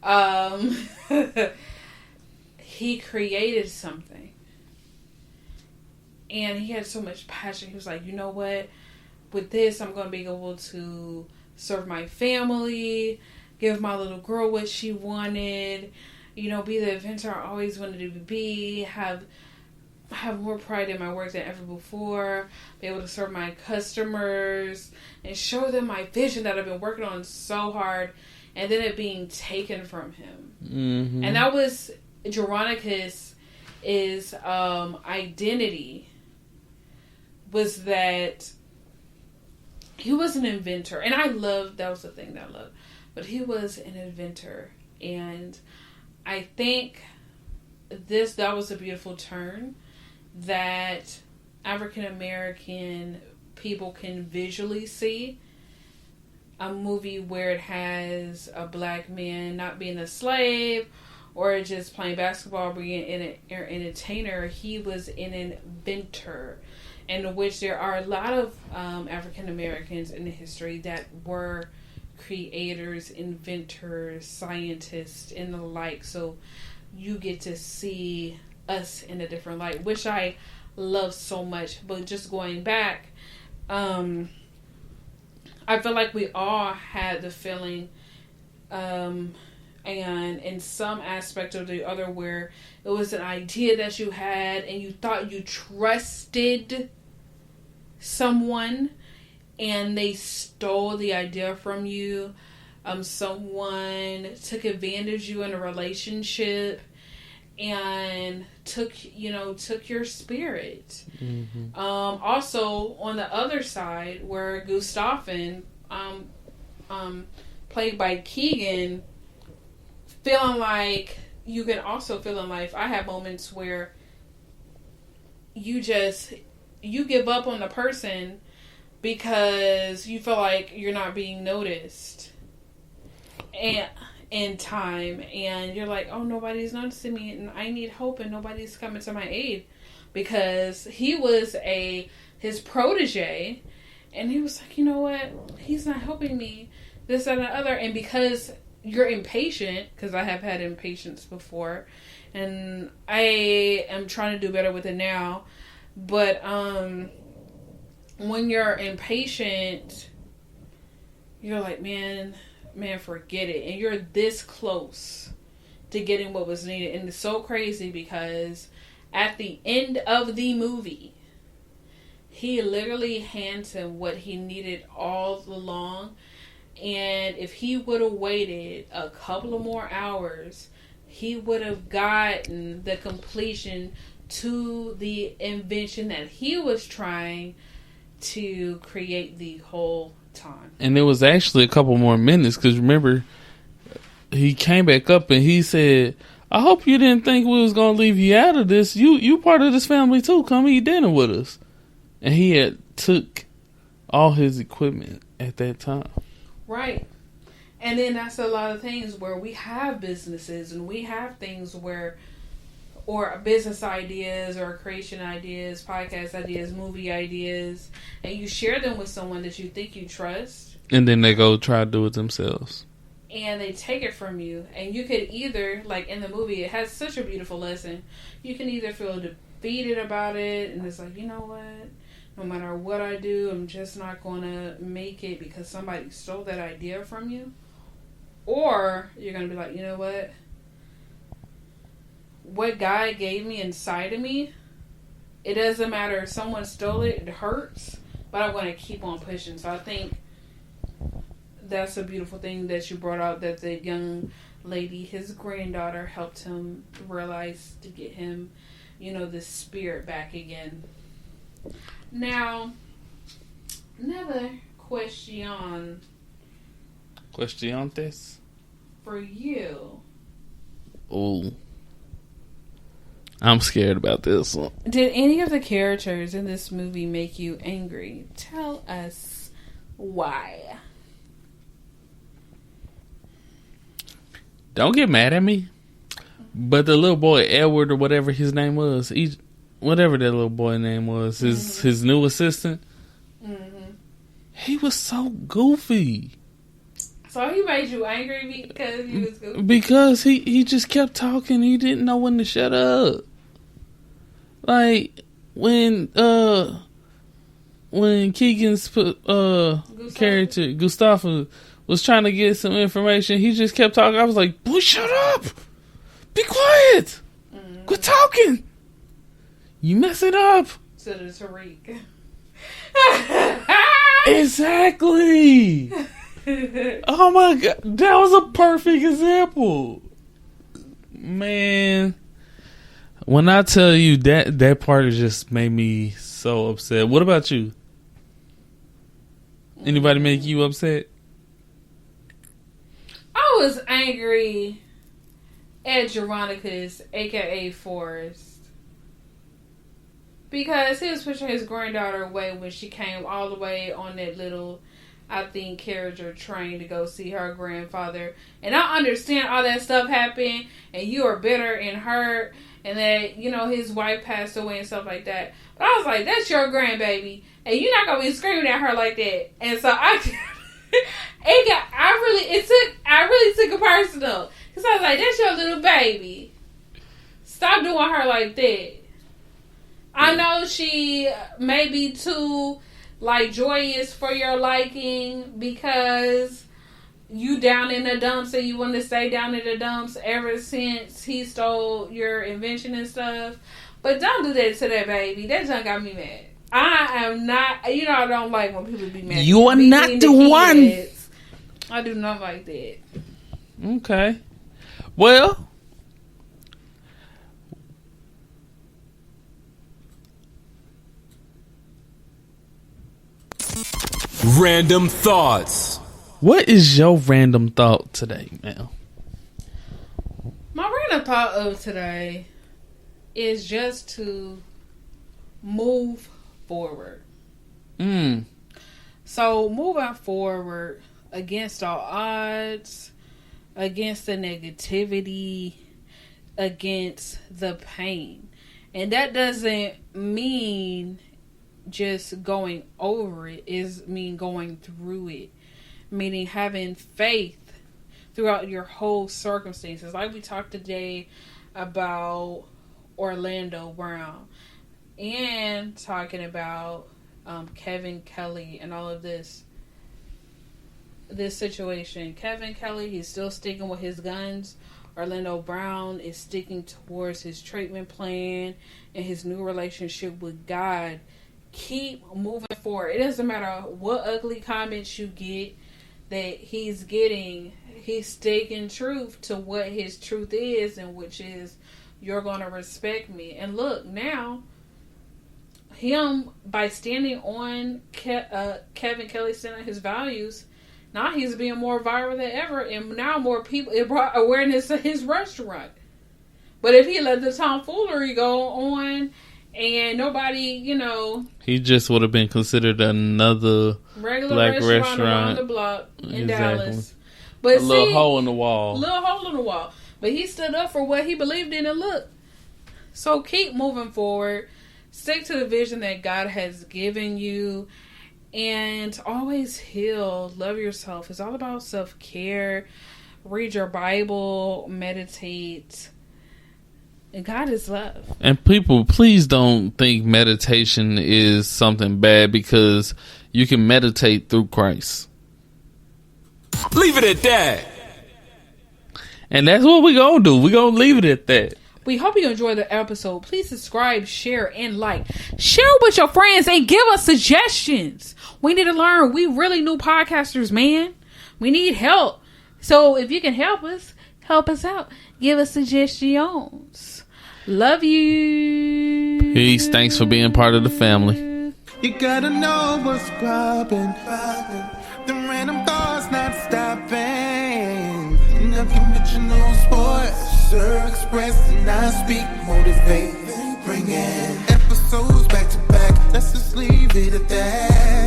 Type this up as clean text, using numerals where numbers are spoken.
Um, he created something. And he had so much passion. He was like, you know what? With this, I'm going to be able to serve my family, give my little girl what she wanted, you know, be the inventor I always wanted to be, have more pride in my work than ever before, be able to serve my customers, and show them my vision that I've been working on so hard, and then it being taken from him. Mm-hmm. And that was Jeronicus' identity, was that he was an inventor. And that was the thing that I loved. But he was an inventor. And I think that was a beautiful turn that African American people can visually see. A movie where it has a black man not being a slave or just playing basketball, being an entertainer. He was an inventor, in which there are a lot of African Americans in the history that were creators, inventors, scientists, and the like. So you get to see us in a different light, which I love so much. But just going back, I feel like we all had the feeling, and in some aspect or the other, where it was an idea that you had and you thought you trusted someone and they stole the idea from you. Someone took advantage of you in a relationship and took your spirit. Mm-hmm. Also, on the other side, where Gustafin, played by Keegan, feeling like you can also feel in life. I have moments where you give up on the person because you feel like you're not being noticed and in time, and you're like, oh, nobody's noticing me and I need hope and nobody's coming to my aid, because he was his protege and he was like, you know what, he's not helping me, this, that, and the other. And because you're impatient, because I have had impatience before and I am trying to do better with it now, but when you're impatient, you're like, man, forget it. And you're this close to getting what was needed. And it's so crazy because at the end of the movie, he literally hands him what he needed all along. And if he would have waited a couple of more hours, he would have gotten the completion to the invention that he was trying to create the whole time. And it was actually a couple more minutes, because remember, he came back up and he said, I hope you didn't think we was going to leave you out of this. You part of this family too. Come eat dinner with us. And he had took all his equipment at that time. Right. And then that's a lot of things where we have businesses and we have things where, or business ideas or creation ideas, podcast ideas, movie ideas, and you share them with someone that you think you trust. And then they go try to do it themselves. And they take it from you. And you could either, like in the movie, it has such a beautiful lesson. You can either feel defeated about it and it's like, you know what? No matter what I do, I'm just not going to make it because somebody stole that idea from you. Or you're going to be like, you know what? What God gave me inside of me, it doesn't matter if someone stole it, it hurts, but I'm going to keep on pushing. So I think that's a beautiful thing that you brought out, that the young lady, his granddaughter, helped him realize to get him, the spirit back again. Now, another question. Questiones? For you. Oh. I'm scared about this one. Did any of the characters in this movie make you angry? Tell us why. Don't get mad at me. But the little boy, Edward, or whatever his name was, whatever that little boy name was, his new assistant, he was so goofy. So he made you angry because you was goofy? Because he just kept talking. He didn't know when to shut up. Like when Keegan's character Gustavo was trying to get some information, he just kept talking. I was like, boy, shut up. Be quiet. Quit talking. You mess it up. To the Tariq. Exactly. Oh my God. That was a perfect example. Man. When I tell you that part just made me so upset. What about you? Anybody make you upset? I was angry at Veronica's, aka Forrest, because he was pushing his granddaughter away when she came all the way on that little, I think, carriage or train to go see her grandfather. And I understand all that stuff happened, and you are bitter and hurt, and that, you know, his wife passed away and stuff like that. But I was like, that's your grandbaby, and you're not gonna be screaming at her like that. And so I really took it personal, because I was like, that's your little baby. Stop doing her like that. I know she may be too, like, joyous for your liking because you down in the dumps and you want to stay down in the dumps ever since he stole your invention and stuff. But don't do that to that baby. That junk got me mad. I am not, you know, I don't like when people be mad. You are not the one. I do not like that. Okay. Well, random thoughts. What is your random thought today, man? My random thought of today is just to move forward. So moving forward against all odds, against the negativity, against the pain. And that doesn't mean just going over it. It means going through it. Meaning having faith throughout your whole circumstances. Like we talked today about Orlando Brown. And talking about Kevin Kelly and all of this situation. Kevin Kelly, he's still sticking with his guns. Orlando Brown is sticking towards his treatment plan and his new relationship with God. Keep moving forward. It doesn't matter what ugly comments you get that he's getting. He's sticking truth to what his truth is, and which is, you're going to respect me. And look, now, him, by standing on Kevin Kelly standing on his values, now he's being more viral than ever, and now more people, it brought awareness to his restaurant. But if he let the tomfoolery go on and nobody, you know, he just would have been considered another regular black restaurant around the block in Dallas. But little hole in the wall. Little hole in the wall. But he stood up for what he believed in, and look. So keep moving forward. Stick to the vision that God has given you. And always heal. Love yourself. It's all about self-care. Read your Bible. Meditate. And God is love. And people, please don't think meditation is something bad, because you can meditate through Christ. Leave it at that. And that's what we're going to do. We're going to leave it at that. We hope you enjoyed the episode. Please subscribe, share, and like. Share with your friends and give us suggestions. We need to learn. We really new podcasters, man. We need help. So if you can help us out. Give us suggestions. Love you. Peace. Thanks for being part of the family. You gotta know what's poppin'. The random thoughts not stopping. Unconventional sports. SIRXPRESS and I speak motivate. Bring in episodes back to back. Let's just leave it at that.